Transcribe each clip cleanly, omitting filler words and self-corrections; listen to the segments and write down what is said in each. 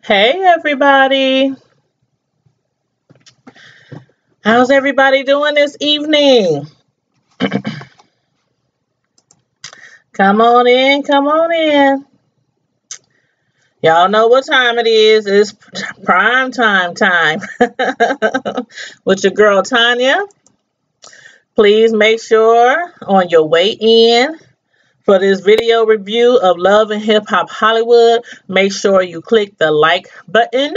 Hey everybody, how's everybody doing this evening? Come on in, come on in. Y'all know what time it is. It's prime time with your girl Tanya. Please make sure on your way in for this video review of Love and Hip Hop Hollywood, make sure you click the like button,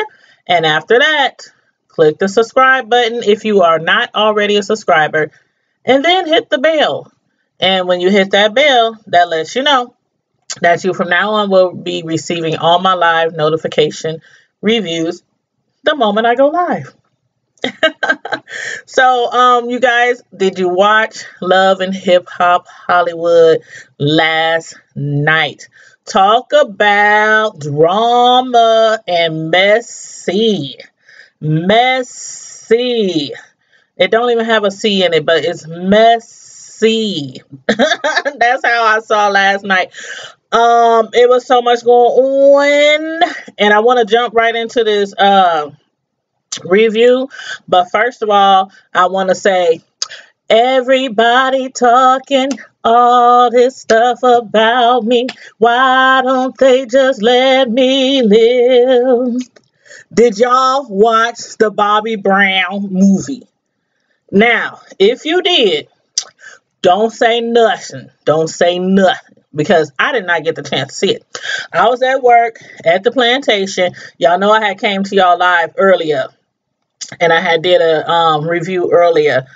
and after that, click the subscribe button if you are not already a subscriber, and then hit the bell. And when you hit that bell, that lets you know that you from now on will be receiving all my live notification reviews the moment I go live. So, you guys, did you watch Love and Hip Hop Hollywood last night? Talk about drama and messy. Messy. It don't even have a C in it, but it's messy. That's how I saw last night. It was so much going on, and I want to jump right into this review. But first of all, I want to say everybody talking all this stuff about me. Why don't they just let me live? Did y'all watch the Bobby Brown movie? Now, if you did, don't say nothing. Don't say nothing. Because I did not get the chance to see it. I was at work at the plantation. Y'all know I had came to y'all live earlier. And I had did a review earlier.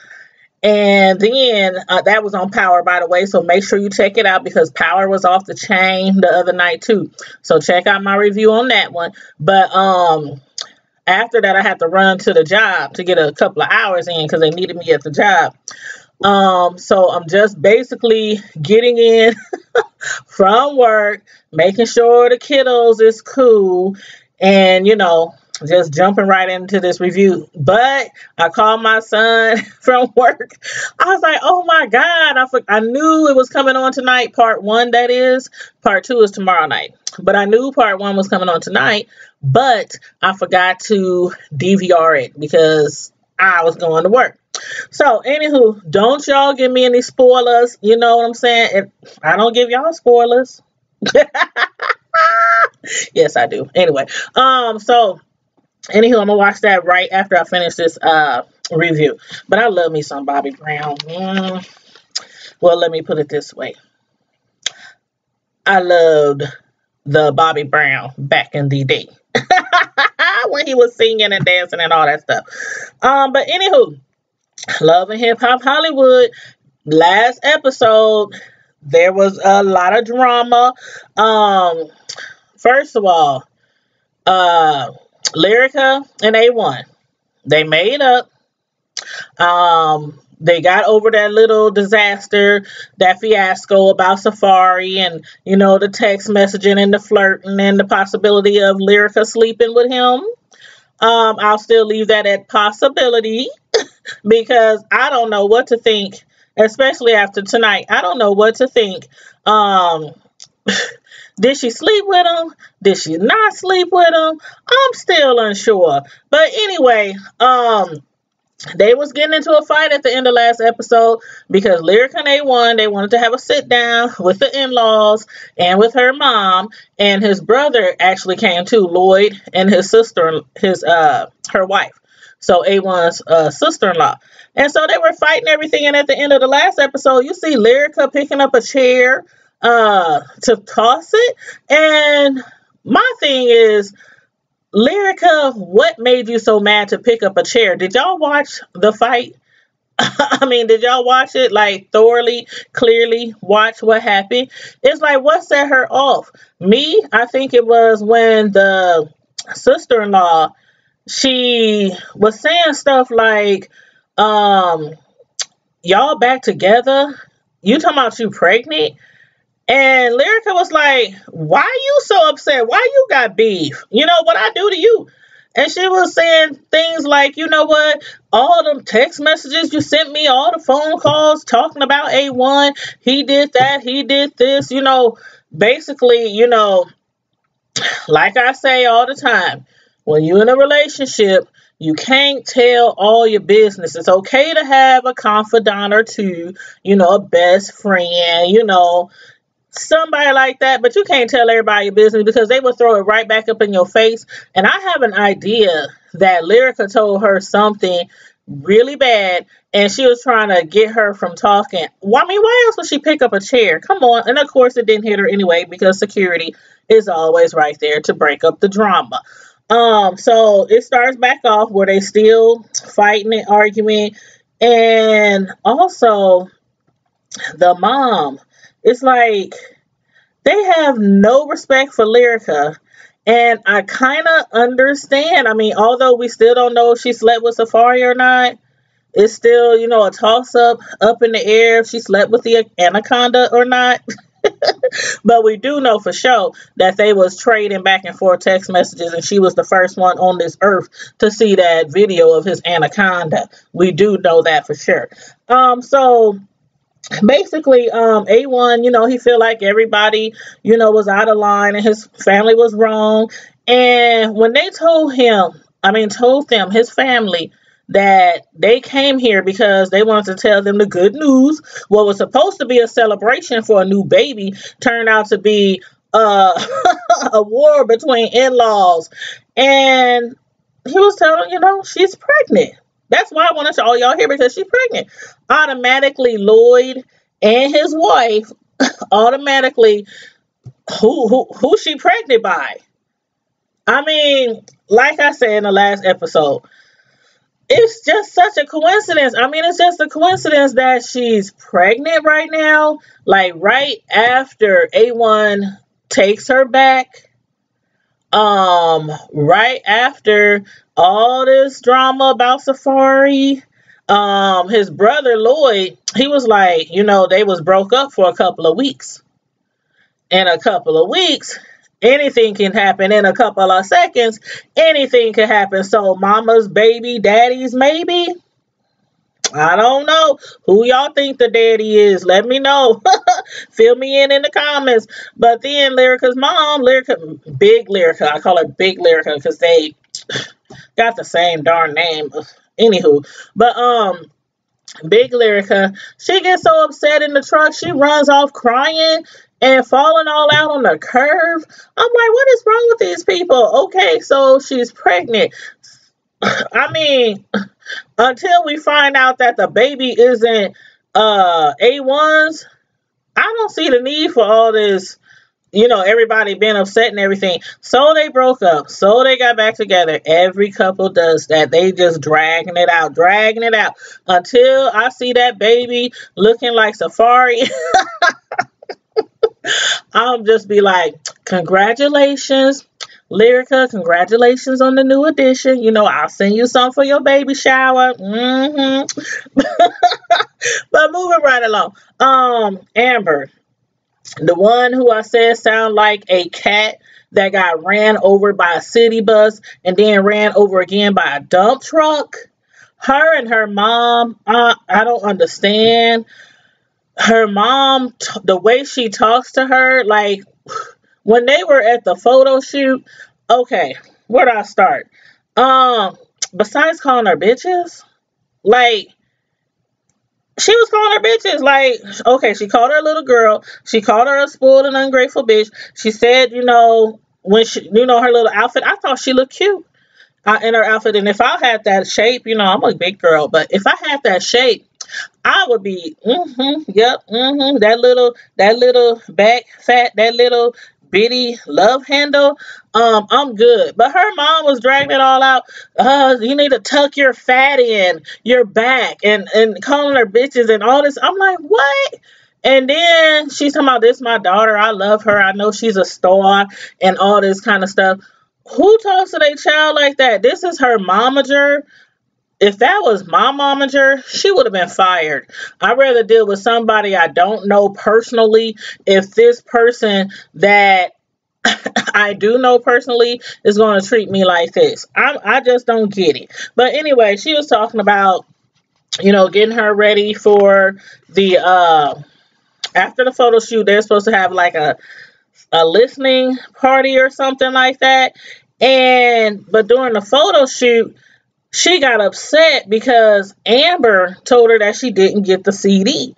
And then that was on Power, by the way. So make sure you check it out because Power was off the chain the other night too. So check out my review on that one. But after that, I had to run to the job to get a couple of hours in because they needed me at the job. So I'm just basically getting in from work, making sure the kiddos is cool, and just jumping right into this review. But I called my son from work. I was like, oh my God, I knew it was coming on tonight, part one, that is. Part two is tomorrow night. But I knew part one was coming on tonight, but I forgot to DVR it because I was going to work. So, anywho, don't y'all give me any spoilers. You know what I'm saying? I don't give y'all spoilers. Yes, I do. Anyway, so, anywho, I'm gonna watch that right after I finish this review. But I love me some Bobby Brown. Well, let me put it this way. I loved the Bobby Brown back in the day. When he was singing and dancing and all that stuff. But anywho, Love and Hip Hop Hollywood, last episode, there was a lot of drama. First of all, Lyrica and A1, they made up. They got over that little disaster, that fiasco about Safari and, the text messaging and the flirting and the possibility of Lyrica sleeping with him. I'll still leave that at possibility because I don't know what to think, especially after tonight. I don't know what to think. Did she sleep with him? Did she not sleep with him? I'm still unsure. But anyway, they was getting into a fight at the end of last episode because Lyric and A1, they wanted to have a sit down with the in-laws and with her mom, and his brother actually came too, Lloyd, and his sister, her wife. So A1's sister-in-law. And so they were fighting everything, and at the end of the last episode, you see Lyrica picking up a chair to toss it. And my thing is, Lyrica, what made you so mad to pick up a chair? Did y'all watch the fight? I mean, did y'all watch it like thoroughly, clearly watch what happened? It's like, what set her off? Me, I think it was when the sister-in-law, she was saying stuff like, y'all back together? You talking about you pregnant? And Lyrica was like, why you so upset? Why you got beef? You know what I do to you? And she was saying things like, you know what? All the text messages you sent me, all the phone calls talking about A1, he did that, he did this, basically, like I say all the time, when you're in a relationship, you can't tell all your business. It's okay to have a confidant or two, a best friend, somebody like that, but you can't tell everybody your business because they will throw it right back up in your face. And I have an idea that Lyrica told her something really bad and she was trying to get her from talking. Well, I mean, why else would she pick up a chair? Come on. And of course it didn't hit her anyway because security is always right there to break up the drama. So it starts back off where they still fighting and arguing. And also the mom, it's like they have no respect for Lyrica. And I kind of understand. I mean, although we still don't know if she slept with Safari or not, it's still, a toss up in the air if she slept with the anaconda or not. But we do know for sure that they was trading back and forth text messages, and she was the first one on this earth to see that video of his anaconda. We do know that for sure. So basically, A1, he feel like everybody, was out of line and his family was wrong. And when they told them, his family, that they came here because they wanted to tell them the good news. What was supposed to be a celebration for a new baby turned out to be a war between in-laws. And he was telling, she's pregnant. That's why I wanted to all y'all here, because she's pregnant. Automatically, Lloyd and his wife automatically, who she pregnant by? I mean, like I said in the last episode, it's just such a coincidence. I mean, it's just a coincidence that she's pregnant right now, like right after A1 takes her back. Right after all this drama about Safari, his brother Lloyd, he was like, they was broke up for a couple of weeks. In a couple of weeks, anything can happen. In a couple of seconds, anything can happen. So mama's baby, daddy's maybe. I don't know who y'all think the daddy is. Let me know. Fill me in the comments. But then Lyrica's mom, Big Lyrica, I call her Big Lyrica because they got the same darn name. Anywho, but Big Lyrica, she gets so upset in the truck, she runs off crying and falling all out on the curve. I'm like, what is wrong with these people? Okay, so she's pregnant. I mean, until we find out that the baby isn't A1's, I don't see the need for all this, everybody being upset and everything. So they broke up. So they got back together. Every couple does that. They just dragging it out until I see that baby looking like Safari. I'll just be like, congratulations, Lyrica, congratulations on the new edition. I'll send you some for your baby shower. But moving right along. Amber, the one who I said sound like a cat that got ran over by a city bus and then ran over again by a dump truck. Her and her mom, I don't understand. Her mom, the way she talks to her, like when they were at the photo shoot, okay, where do I start? Besides calling her bitches, like she was calling her bitches, like, okay, she called her a little girl, she called her a spoiled and ungrateful bitch. She said, when she, her little outfit, I thought she looked cute in her outfit, and if I had that shape, I'm a big girl, but if I had that shape, I would be, that little back fat, that little bitty love handle, I'm good. But her mom was dragging it all out. You need to tuck your fat in your back and calling her bitches and all this. I'm like, what? And then she's talking about, this my daughter, I love her, I know she's a star and all this kind of stuff. Who talks to their child like that? This is her momager. If that was my momager, she would have been fired. I'd rather deal with somebody I don't know personally. If this person that I do know personally is going to treat me like this, I just don't get it. But anyway, she was talking about, getting her ready for the, after the photo shoot, they're supposed to have like a a listening party or something like that. But during the photo shoot, she got upset because Amber told her that she didn't get the CD.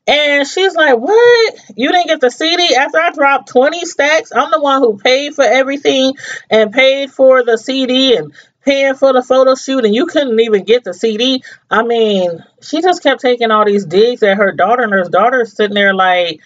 And she's like, what? You didn't get the CD after I dropped 20 stacks? I'm the one who paid for everything and paid for the CD and paying for the photo shoot, and you couldn't even get the CD. I mean, she just kept taking all these digs at her daughter, and her daughter's sitting there like,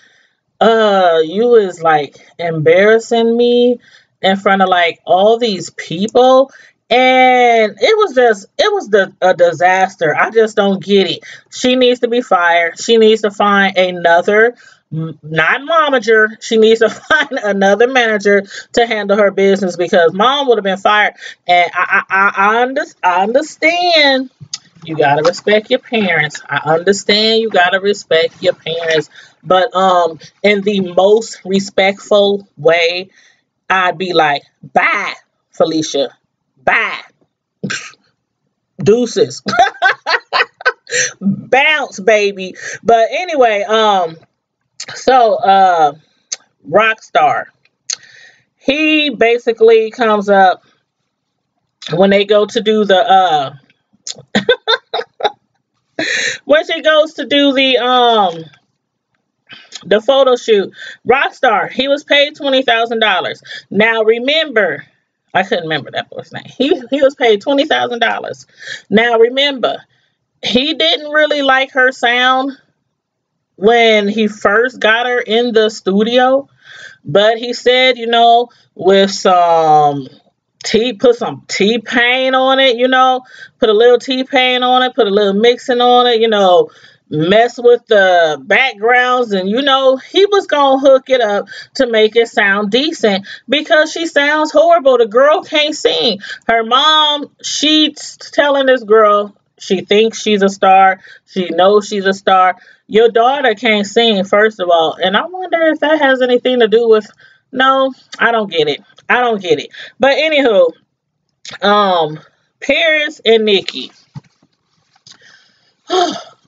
you was like embarrassing me in front of like all these people. And a disaster. I just don't get it. She needs to be fired. She needs to find another, not momager. She needs to find another manager to handle her business, because mom would have been fired. And I understand you gotta respect your parents. I understand you gotta respect your parents, but in the most respectful way, I'd be like, bye, Felicia. Bye. Deuces. Bounce, baby. But anyway, Rockstar. He basically comes up when they go to do when she goes to do the photo shoot. Rockstar, he was paid $20,000. Now remember, I couldn't remember that boy's name. He was paid $20,000. Now remember, he didn't really like her sound when he first got her in the studio, but he said, with some put some T-Pain on it, put a little T-Pain on it, put a little mixing on it, mess with the backgrounds, and he was gonna hook it up to make it sound decent, because she sounds horrible. The girl can't sing. Her mom, she's telling this girl she thinks she's a star, she knows she's a star. Your daughter can't sing, first of all, and I wonder if that has anything to do with. No, I don't get it. But anywho, Paris and Nikki.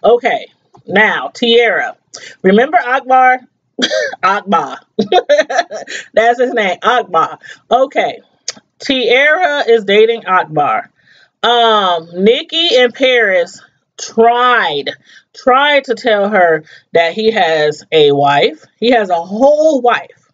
Okay, now Tierra. Remember Akbar? Akbar. That's his name, Akbar. Okay, Tierra is dating Akbar. Nikki and Paris tried to tell her that he has a wife. He has a whole wife.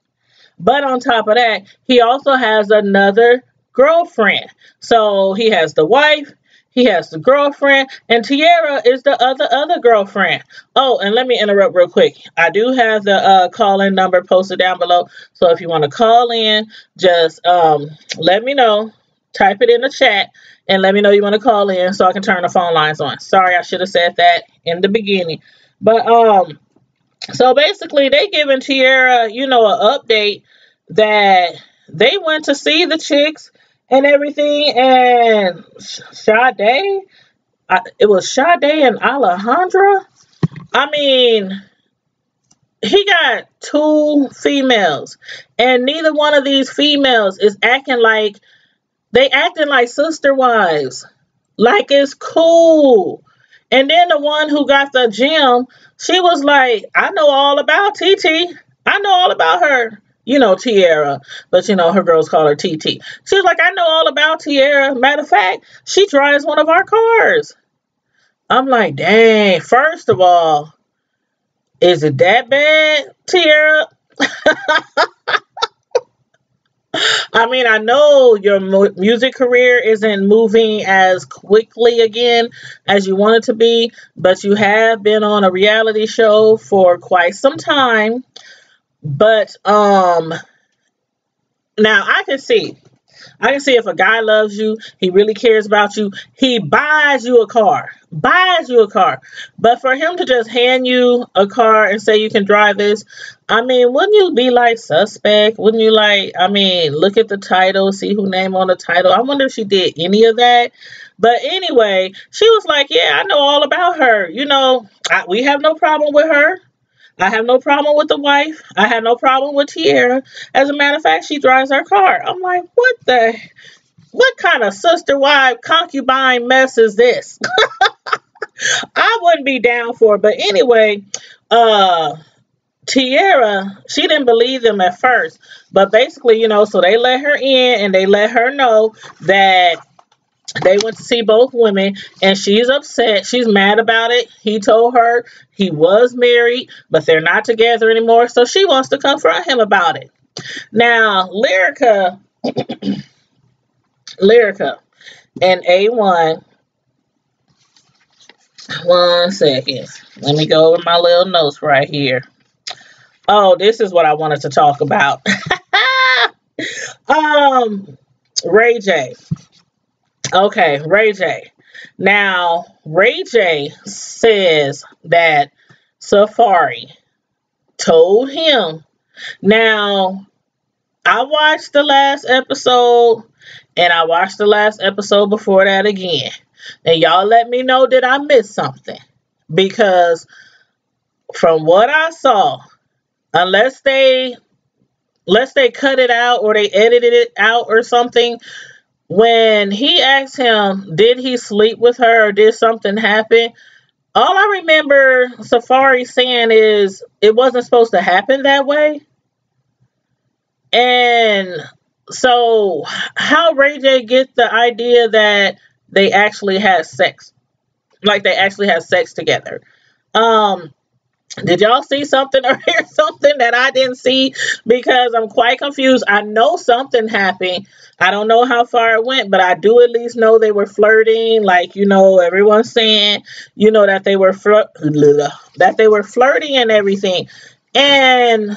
But on top of that, he also has another girlfriend. So he has the wife, he has the girlfriend, and Tierra is the other girlfriend. Oh, and let me interrupt real quick. I do have the call-in number posted down below. So if you want to call in, just let me know. Type it in the chat and let me know you want to call in so I can turn the phone lines on. Sorry, I should have said that in the beginning. But so basically, they giving Tierra, an update that they went to see the chicks and everything, and Sade, it was Sade and Alejandra. I mean, he got 2 females, and neither one of these females is acting like sister wives. Like, it's cool. And then the one who got the gym, she was like, I know all about TT. I know all about her. Tierra. But, her girls call her TT. She was like, I know all about Tierra. Matter of fact, she drives one of our cars. I'm like, dang. First of all, is it that bad, Tierra? I mean, I know your music career isn't moving as quickly again as you want it to be, but you have been on a reality show for quite some time. But now I can see if a guy loves you, he really cares about you, he buys you a car. But for him to just hand you a car and say you can drive this, I mean, wouldn't you be like suspect? Wouldn't you look at the title, see who name on the title? I wonder if she did any of that. But anyway, she was like, yeah, I know all about her. We have no problem with her. I have no problem with the wife. I have no problem with Tierra. As a matter of fact, she drives our car. I'm like, what kind of sister wife concubine mess is this? I wouldn't be down for it. But anyway, Tiara, she didn't believe them at first, but basically, so they let her in and they let her know that they went to see both women, and she's upset. She's mad about it. He told her he was married, but they're not together anymore, so she wants to confront him about it. Now, Lyrica and A1, one second. Let me go over my little notes right here. Oh, this is what I wanted to talk about. Ray J. Okay, Ray J. Now, Ray J says that Safari told him. Now, I watched the last episode, and I watched the last episode before that again. And y'all let me know that I missed something. Because from what I saw, unless they cut it out or they edited it out or something, when he asked him, did he sleep with her or did something happen? All I remember Safari saying is it wasn't supposed to happen that way. And so how Ray J get the idea that they actually had sex? Like they actually had sex together. Did y'all see something or hear something that I didn't see? Because I'm quite confused. I know something happened. I don't know how far it went, but I do at least know they were flirting. Like, everyone's saying, that they were flirting and everything. And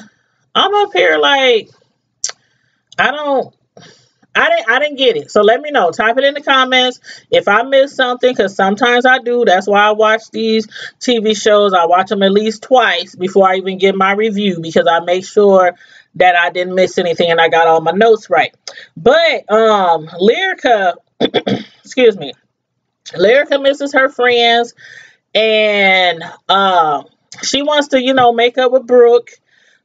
I'm up here like, I didn't get it. So let me know. Type it in the comments if I missed something, because sometimes I do. That's why I watch these TV shows. I watch them at least twice before I even give my review, because I make sure that I didn't miss anything and I got all my notes right. But Lyrica, excuse me, Lyrica misses her friends, and she wants to, make up with Brooke.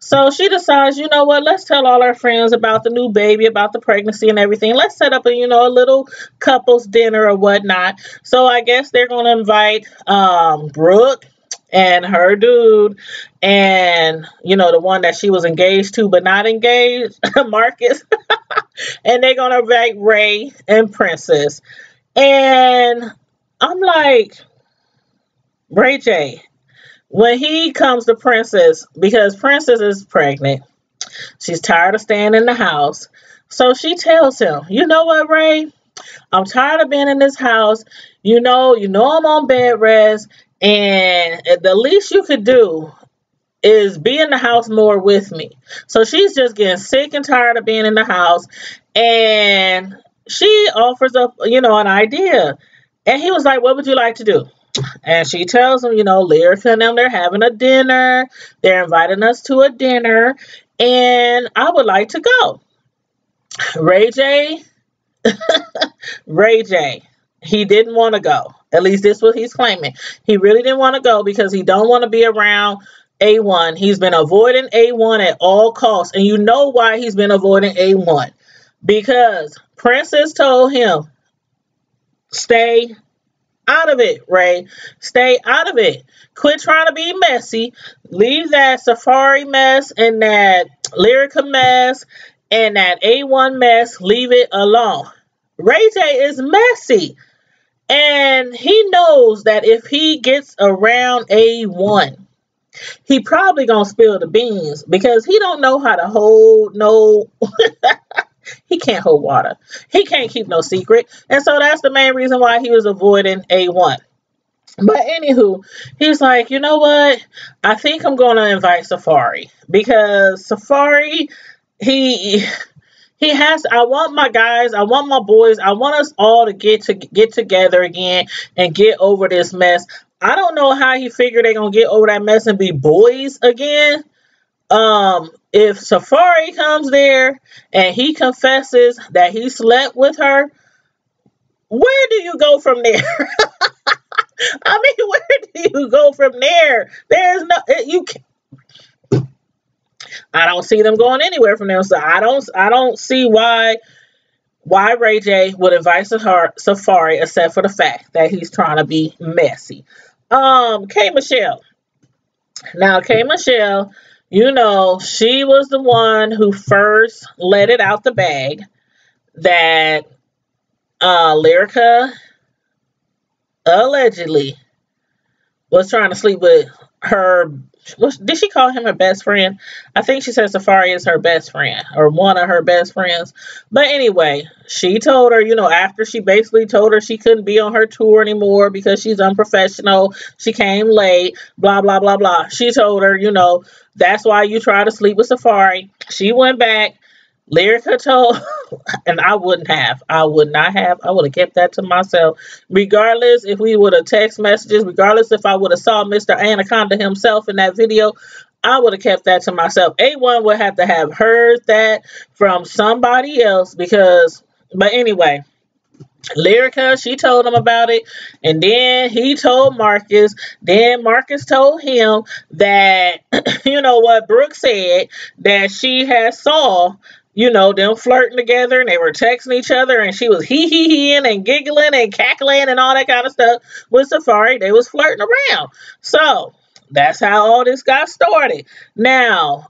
So she decides, you know what, let's tell all our friends about the new baby, about the pregnancy and everything. Let's set up a little couples dinner or whatnot. So I guess they're going to invite Brooke and her dude and, the one that she was engaged to but not engaged, Marcus. And they're going to invite Ray and Princess. And I'm like, Ray J, when he comes to Princess, because Princess is pregnant, she's tired of staying in the house. So she tells him, you know what, Ray? I'm tired of being in this house. You know I'm on bed rest. And the least you could do is be in the house more with me. So she's just getting sick and tired of being in the house. And she offers up, an idea. And he was like, what would you like to do? And she tells him, Lyrica and them, they're having a dinner. They're inviting us to a dinner. And I would like to go. Ray J, he didn't want to go. At least this is what he's claiming. He really didn't want to go because he don't want to be around A1. He's been avoiding A1 at all costs. And you know why he's been avoiding A1. Because Princess told him, stay out of it, Ray. Stay out of it. Quit trying to be messy. Leave that Safari mess and that Lyrica mess and that A1 mess. Leave it alone. Ray J is messy. And he knows that if he gets around A1, he probably gonna spill the beans because he don't know how to hold no... He can't hold water. He can't keep no secret. And so that's the main reason why he was avoiding A1. But anywho, he's like, you know what? I think I'm going to invite Safari. Because Safari, he has, I want my guys, I want my boys, I want us all to get together again and get over this mess. I don't know how he figured they're going to get over that mess and be boys again. If Safari comes there and he confesses that he slept with her, where do you go from there? I mean, where do you go from there? There's no, I don't see them going anywhere from there. So I don't see why Ray J would invite Safari except for the fact that he's trying to be messy. K Michelle. Now, K Michelle, You know, she was the one who first let it out the bag that Lyrica allegedly was trying to sleep with her. Did she call him her best friend? I think she said Safari is her best friend or one of her best friends. But anyway, she told her, you know, after she basically told her she couldn't be on her tour anymore because she's unprofessional, she came late, blah, blah, blah, blah. She told her, you know, that's why you try to sleep with Safari. She went back. Lyrica told, and I wouldn't have. I would not have. I would have kept that to myself. Regardless if we would have text messages, regardless if I would have saw Mr. Anaconda himself in that video, I would have kept that to myself. A1 would have to have heard that from somebody else because, but anyway, Lyrica, she told him about it, and then he told Marcus. Then Marcus told him that, you know what, Brooke said that she had saw, you know, them flirting together, and they were texting each other, and she was hee-hee-heeing and giggling and cackling and all that kind of stuff with Safari. They was flirting around. So that's how all this got started. Now,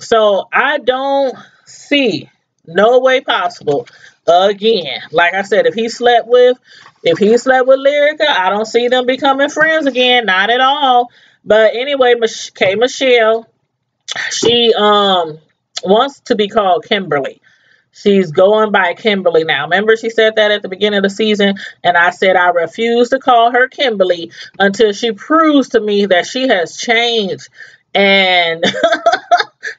so I don't see no way possible. Again, like I said, if he slept with Lyrica, I don't see them becoming friends again. Not at all. But anyway, K Michelle, she wants to be called Kimberly. She's going by Kimberly now. Remember, she said that at the beginning of the season, and I said I refuse to call her Kimberly until she proves to me that she has changed. And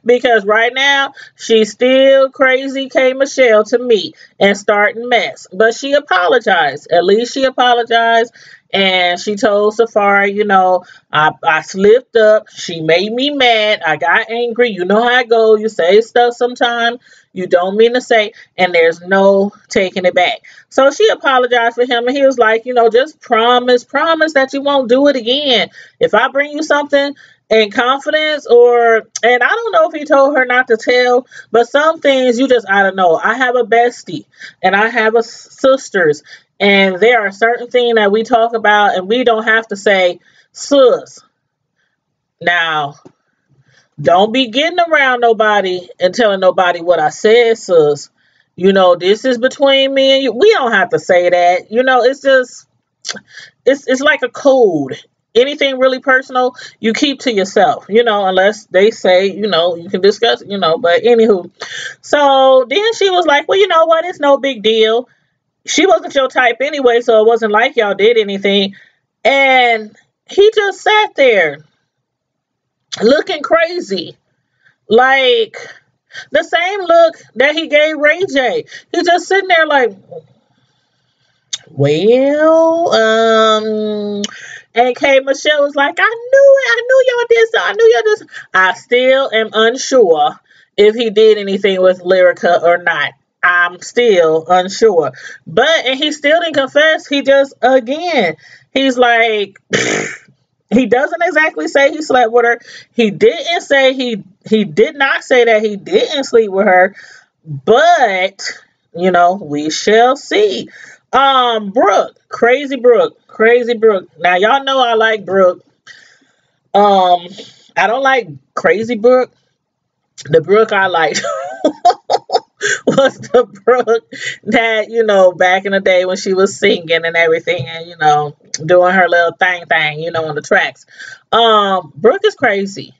because right now she's still crazy K Michelle to me and starting mess. But she apologized. At least she apologized. And she told Safari, you know, I slipped up. She made me mad. I got angry. You know how I go. You say stuff sometimes you don't mean to say, and there's no taking it back. So she apologized for him, and he was like, you know, just promise that you won't do it again. If I bring you something in confidence, and I don't know if he told her not to tell, but some things you just, I don't know. I have a bestie, and I have a sisters, and there are certain things that we talk about, and we don't have to say, sis. Now, don't be getting around nobody and telling nobody what I said, sis. You know, this is between me and you. We don't have to say that. You know, it's just, it's like a code. Anything really personal, you keep to yourself, you know, unless they say, you know, you can discuss, you know, but anywho. So then she was like, well, you know what? It's no big deal. She wasn't your type anyway, so it wasn't like y'all did anything. And he just sat there looking crazy. Like the same look that he gave Ray J. He's just sitting there like, well, and K Michelle was like, I knew y'all did so. I knew y'all did so. I still am unsure if he did anything with Lyrica or not. I'm still unsure. But, and he still didn't confess. He just, again, he's like, he doesn't exactly say he slept with her. He didn't say he did not say that he didn't sleep with her. But, you know, we shall see. Brooke, crazy Brooke. Now y'all know I like Brooke. I don't like crazy Brooke. The Brooke I liked was the Brooke that, you know, back in the day when she was singing and everything and, you know, doing her little thing, you know, on the tracks. Brooke is crazy.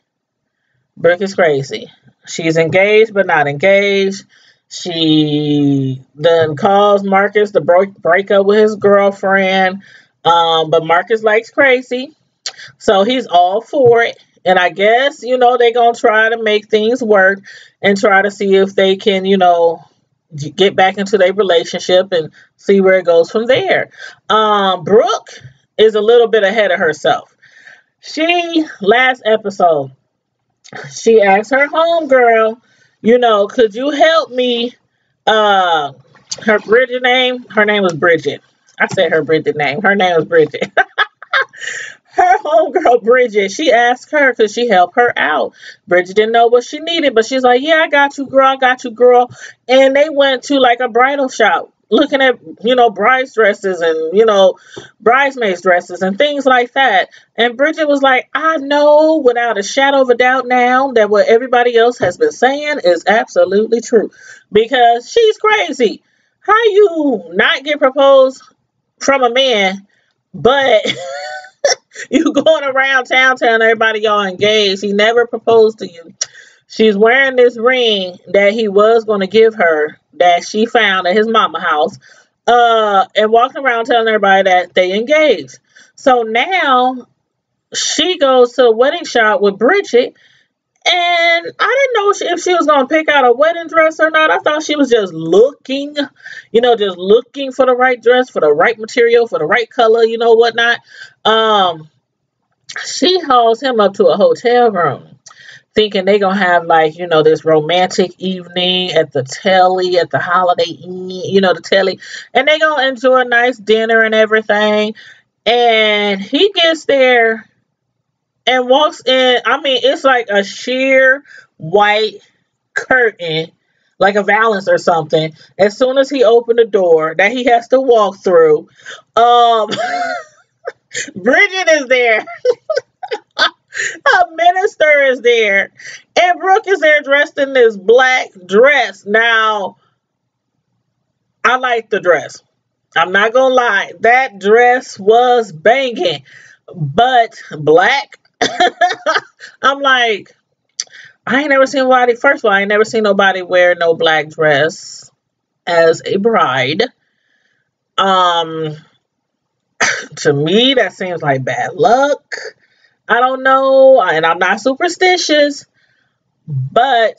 She's engaged but not engaged. She then caused Marcus to break up with his girlfriend. But Marcus likes crazy. So he's all for it. And I guess, you know, they're going to try to make things work and try to see if they can, you know, get back into their relationship and see where it goes from there. Brooke is a little bit ahead of herself. Last episode, she asked her homegirl, you know, could you help me? Her name was Bridget. I said her Bridget name. Her name was Bridget. Her homegirl Bridget, she asked her, could she help her out? Bridget didn't know what she needed, but she's like, yeah, I got you, girl. And they went to like a bridal shop looking at, bride's dresses and, bridesmaids dresses and things like that. And Bridget was like, I know without a shadow of a doubt now that what everybody else has been saying is absolutely true. Because she's crazy. How you not get proposed from a man, but you going around town telling everybody y'all engaged. He never proposed to you. She's wearing this ring that he was going to give her that she found at his mama house, and walking around telling everybody that they engaged. So now she goes to a wedding shop with Bridget, and I didn't know if she was going to pick out a wedding dress or not. I thought she was just looking, just looking for the right dress, for the right material, for the right color, whatnot. She hauls him up to a hotel room thinking they gonna have like, this romantic evening at the telly, at the Holiday Inn, the telly, and they gonna enjoy a nice dinner and everything. And he gets there and walks in. I mean, it's like a sheer white curtain, like a valance or something. As soon as he opened the door that he has to walk through, Bridget is there. A minister is there. And Brooke is there dressed in this black dress. Now, I like the dress. I'm not going to lie. That dress was banging. But black, I'm like, I ain't never seen nobody. First of all, I ain't never seen nobody wear no black dress as a bride. To me, that seems like bad luck. I don't know, and I'm not superstitious, but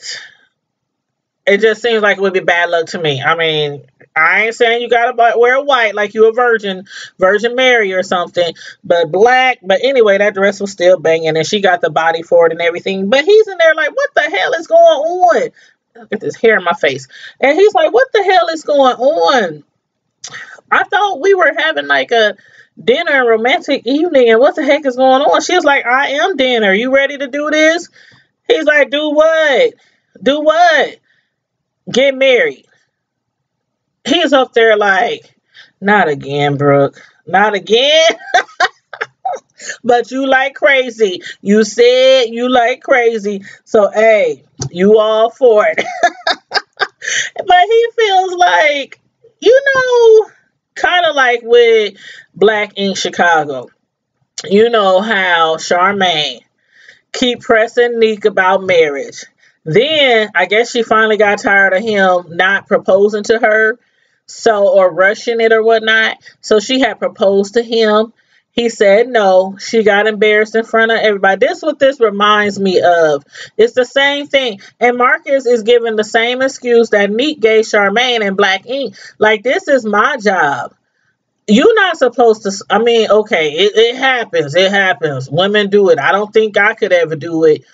it just seems like it would be bad luck to me. I mean, I ain't saying you gotta wear white like you a Virgin Mary or something, but black. But anyway, that dress was still banging, and she got the body for it and everything. But he's in there like, what the hell is going on? Look at this hair in my face. And he's like, what the hell is going on? I thought we were having like a dinner and romantic evening, and what the heck is going on? She was like, I am dinner. You ready to do this? He's like, do what? Do what? Get married. He's up there like, not again, Brooke. Not again. But you like crazy. You said you like crazy. So, hey, you all for it. But he feels like, kind of like with Black Ink Chicago. You know how Charmaine keep pressing Nick about marriage. Then I guess she finally got tired of him not proposing to her, or rushing it or whatnot. So she had proposed to him. He said no. She got embarrassed in front of everybody. This is what this reminds me of. It's the same thing. And Marcus is giving the same excuse that Neek gave Charmaine in Black Ink. Like, this is my job. You're not supposed to. I mean, okay, it happens. It happens. Women do it. I don't think I could ever do it.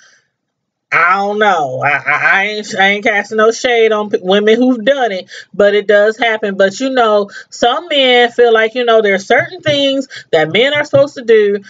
I don't know. I ain't casting no shade on women who've done it, but it does happen. But some men feel like, there's certain things that men are supposed to do,